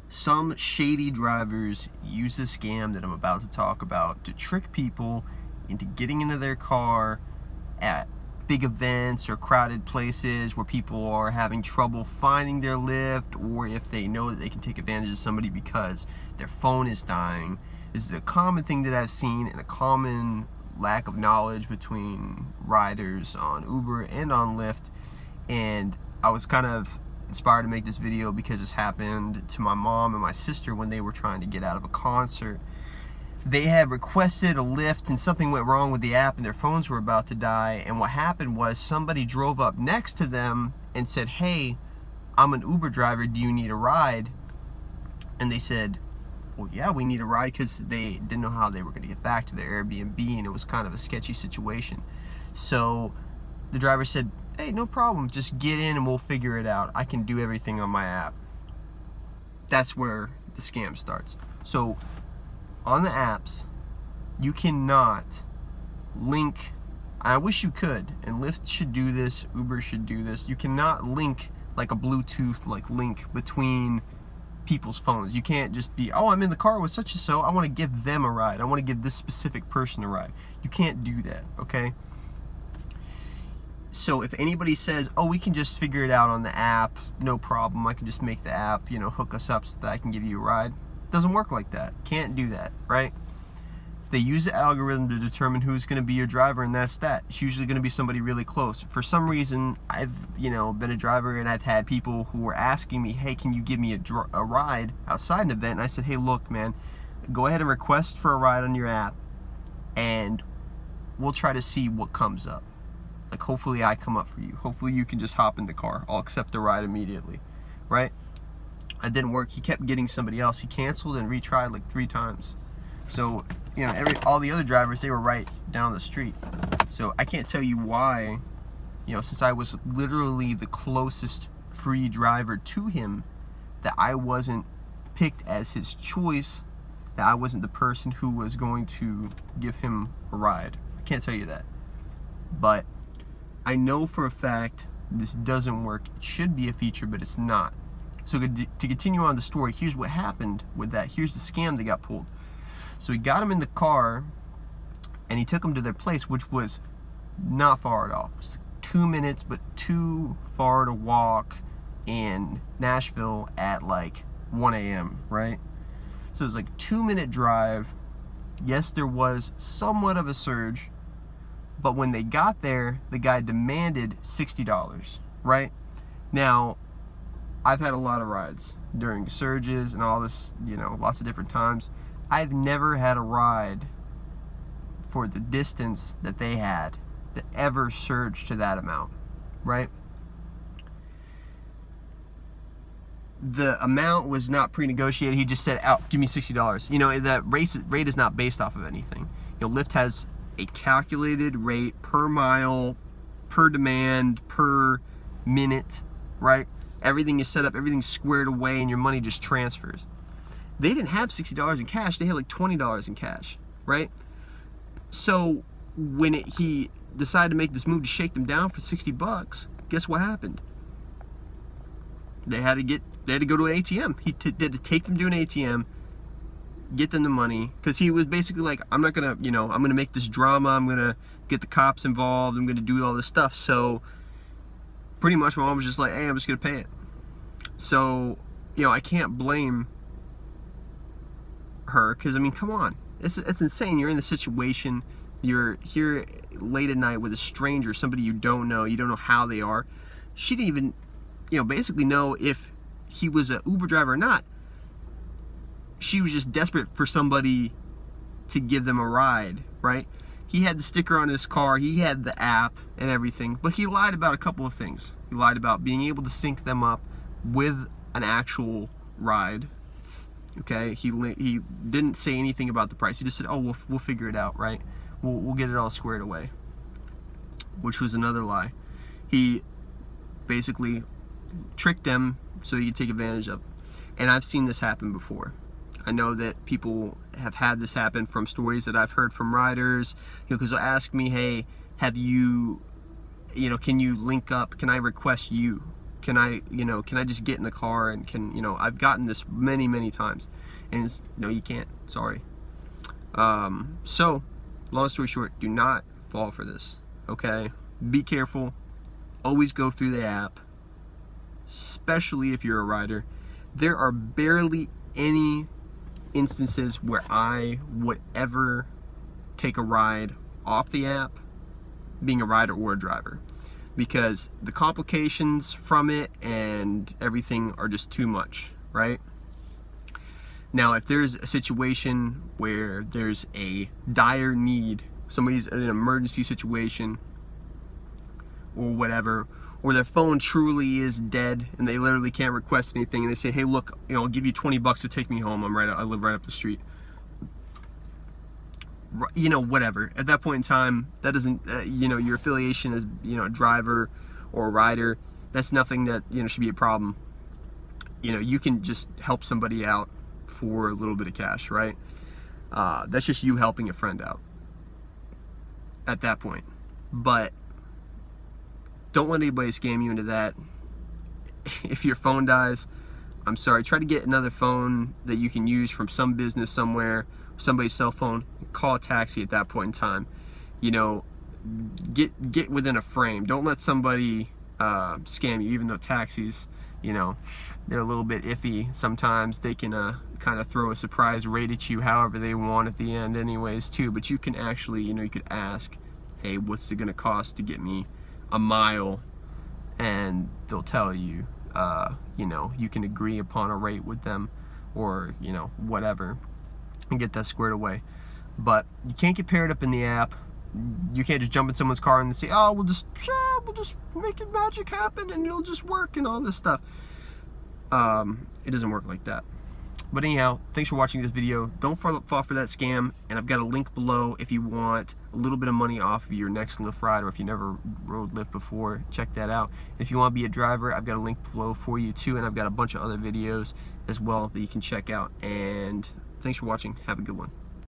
Some shady drivers use the scam that I'm about to talk about to trick people into getting into their car at big events or crowded places where people are having trouble finding their lift, or if they know that they can take advantage of somebody because their phone is dying. This is a common thing that I've seen, and a common lack of knowledge between riders on Uber and on Lyft. And I was kind of inspired to make this video because this happened to my mom and my sister when they were trying to get out of a concert. They had requested a lift and something went wrong with the app and their phones were about to die, and what happened was somebody drove up next to them and said, "Hey, I'm an Uber driver, do you need a ride?" And they said, "Well, yeah, we need a ride," because they didn't know how they were going to get back to their Airbnb, and it was kind of a sketchy situation. So the driver said, "Hey, no problem, just get in and we'll figure it out. I can do everything on my app." That's where the scam starts. So on the apps, you cannot link, I wish you could, and Lyft should do this, Uber should do this, you cannot link like a Bluetooth link between people's phones. You can't just be, "Oh, I'm in the car with such and so, I want to give them a ride, I want to give this specific person a ride." You can't do that, okay? So if anybody says, "Oh, we can just figure it out on the app, no problem, I can just make the app, hook us up so that I can give you a ride," it doesn't work like that. Can't do that, right? They use the algorithm to determine who's going to be your driver, and that's that. It's usually going to be somebody really close. For some reason, I've been a driver, and I've had people who were asking me, "Hey, can you give me a ride outside an event?" And I said, "Hey, look, man, go ahead and request for a ride on your app, and we'll try to see what comes up. Like, hopefully I come up for you. Hopefully you can just hop in the car. I'll accept the ride immediately," right? It didn't work. He kept getting somebody else. He canceled and retried like 3 times. So, all the other drivers, they were right down the street. So I can't tell you why, since I was literally the closest free driver to him, that I wasn't picked as his choice, that I wasn't the person who was going to give him a ride. I can't tell you that. But I know for a fact this doesn't work. It should be a feature, but it's not. So to continue on the story, here's what happened with that. Here's the scam that got pulled. So he got him in the car, and he took him to their place, which was not far at all. It was 2 minutes, but too far to walk in Nashville at like 1 a.m., right? So it was like a 2-minute drive. Yes, there was somewhat of a surge, but when they got there, the guy demanded $60, right? Now, I've had a lot of rides during surges and all this, lots of different times. I've never had a ride for the distance that they had that ever surged to that amount, right? The amount was not pre-negotiated. He just said, "Out, give me $60." That rate is not based off of anything. Lyft has a calculated rate per mile, per demand, per minute, right? Everything is set up, everything's squared away, and your money just transfers. They didn't have $60 in cash, they had like $20 in cash, right? So when he decided to make this move to shake them down for $60, guess what happened? They had to go to an ATM. He had to take them to an ATM, get them the money, because he was basically like, "I'm not gonna, I'm gonna make this drama, I'm gonna get the cops involved, I'm gonna do all this stuff." So pretty much my mom was just like, "Hey, I'm just gonna pay it." So, I can't blame her, because come on, it's insane. You're in the situation, you're here late at night with a stranger, somebody you don't know how they are. She didn't even, basically know if he was an Uber driver or not. She was just desperate for somebody to give them a ride, right? He had the sticker on his car, he had the app and everything, but he lied about a couple of things. He lied about being able to sync them up with an actual ride. Okay, he didn't say anything about the price. He just said, "Oh, we'll figure it out, right? We'll get it all squared away," which was another lie. He basically tricked them so he could take advantage of them. And I've seen this happen before. I know that people have had this happen from stories that I've heard from riders, because they'll ask me, "Hey, have you, can you link up? Can I request you?" Can I, can I just get in the car and I've gotten this many times, and it's, no, you can't. Sorry. So, long story short, do not fall for this. Okay, be careful. Always go through the app, especially if you're a rider. There are barely any instances where I would ever take a ride off the app, being a rider or a driver, because the complications from it and everything are just too much, right? Now, if there's a situation where there's a dire need, somebody's in an emergency situation or whatever, or their phone truly is dead and they literally can't request anything, and they say, hey, look, I'll give you $20 to take me home. I live right up the street. Whatever. At that point in time, that doesn't, your affiliation as, a driver or a rider, that's nothing that, should be a problem. You can just help somebody out for a little bit of cash, right? That's just you helping a friend out at that point. But don't let anybody scam you into that. If your phone dies, I'm sorry, try to get another phone that you can use from some business somewhere, somebody's cell phone. Call a taxi at that point in time. Get within a frame. Don't let somebody scam you, even though taxis, they're a little bit iffy sometimes. They can kind of throw a surprise rate at you however they want at the end anyways too. But you can actually, you could ask, hey, what's it gonna cost to get me a mile? And they'll tell you, you can agree upon a rate with them, or whatever, and get that squared away. But you can't get paired up in the app. You can't just jump in someone's car and say, oh, we'll just make it magic happen and it'll just work and all this stuff. It doesn't work like that. But anyhow, thanks for watching this video. Don't fall for that scam, and I've got a link below if you want a little bit of money off of your next Lyft ride, or if you never rode Lyft before, check that out. If you want to be a driver, I've got a link below for you too, and I've got a bunch of other videos as well that you can check out. And thanks for watching. Have a good one.